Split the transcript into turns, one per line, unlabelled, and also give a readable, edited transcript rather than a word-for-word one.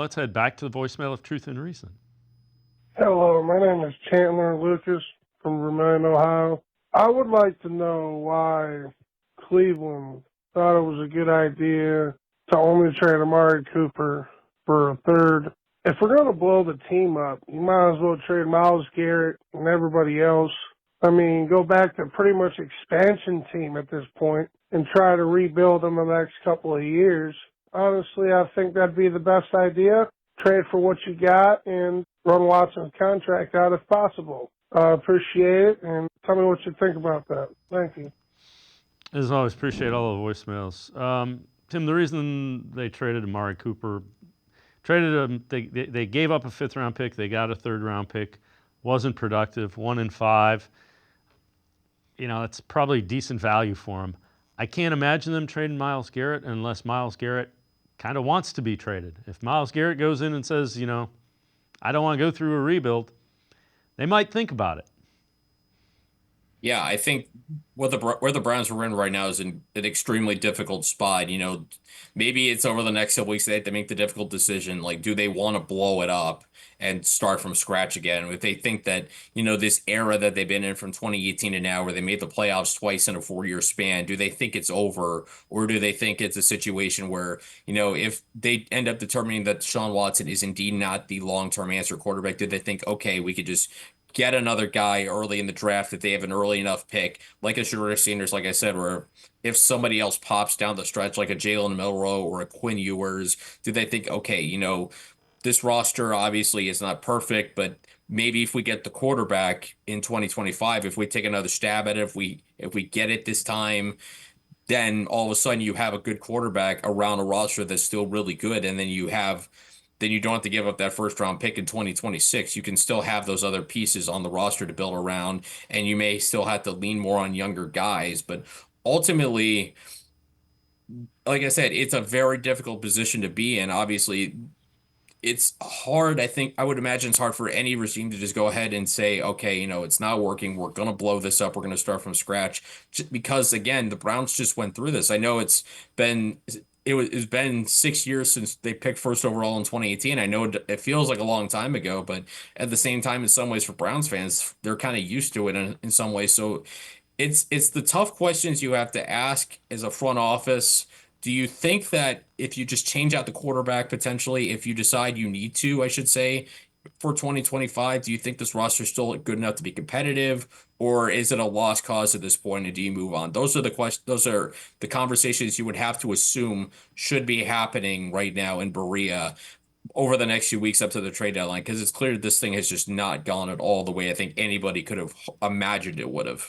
Let's head back to the voicemail of Truth and Reason.
Hello, my name is Chandler Lucas from Vermillion, Ohio. I would like to know why Cleveland thought it was a good idea to only trade Amari Cooper for a third. If we're going to blow the team up, you might as well trade Myles Garrett and everybody else. I mean, go back to pretty much expansion team at this point and try to rebuild them the next couple of years. Honestly, I think that'd be the best idea. Trade for what you got and run Watson's contract out if possible. I appreciate it, and tell me what you think about that. Thank you.
As always, appreciate all the voicemails. Tim, the reason they traded Amari Cooper, traded him, they gave up a 5th-round pick. They got a 3rd-round pick. Wasn't productive. 1-5. That's probably decent value for him. I can't imagine them trading Myles Garrett unless Myles Garrett kind of wants to be traded. If Myles Garrett goes in and says, I don't want to go through a rebuild, they might think about it.
Yeah, I think where the Browns are in right now is in an extremely difficult spot. Maybe it's over the next couple weeks they have to make the difficult decision. Like, do they want to blow it up and start from scratch again? If they think that, this era that they've been in from 2018 to now, where they made the playoffs twice in a 4-year span, do they think it's over? Or do they think it's a situation where, if they end up determining that Deshaun Watson is indeed not the long-term answer quarterback, do they think, okay, we could just get another guy early in the draft if they have an early enough pick, like a Shedeur Sanders, like I said, where if somebody else pops down the stretch, like a Jalen Milroe or a Quinn Ewers, do they think, okay, this roster obviously is not perfect, but maybe if we get the quarterback in 2025, if we take another stab at it, if we get it this time, then all of a sudden you have a good quarterback around a roster that's still really good, and then you don't have to give up that 1st-round pick in 2026. You can still have those other pieces on the roster to build around, and you may still have to lean more on younger guys. But ultimately, like I said, it's a very difficult position to be in. Obviously, it's hard. I would imagine it's hard for any regime to just go ahead and say, okay, it's not working. We're going to blow this up. We're going to start from scratch. Because, again, the Browns just went through this. I know it's been 6 years since they picked first overall in 2018. I know it feels like a long time ago, but at the same time, in some ways, for Browns fans, they're kind of used to it in some ways. So it's the tough questions you have to ask as a front office. Do you think that if you just change out the quarterback potentially, if you decide you need to, I should say, for 2025, do you think this roster is still good enough to be competitive, or is it a lost cause at this point, and do you move on? Those are the questions. Those are the conversations you would have to assume should be happening right now in Berea over the next few weeks up to the trade deadline, because it's clear this thing has just not gone at all the way I think anybody could have imagined it would have.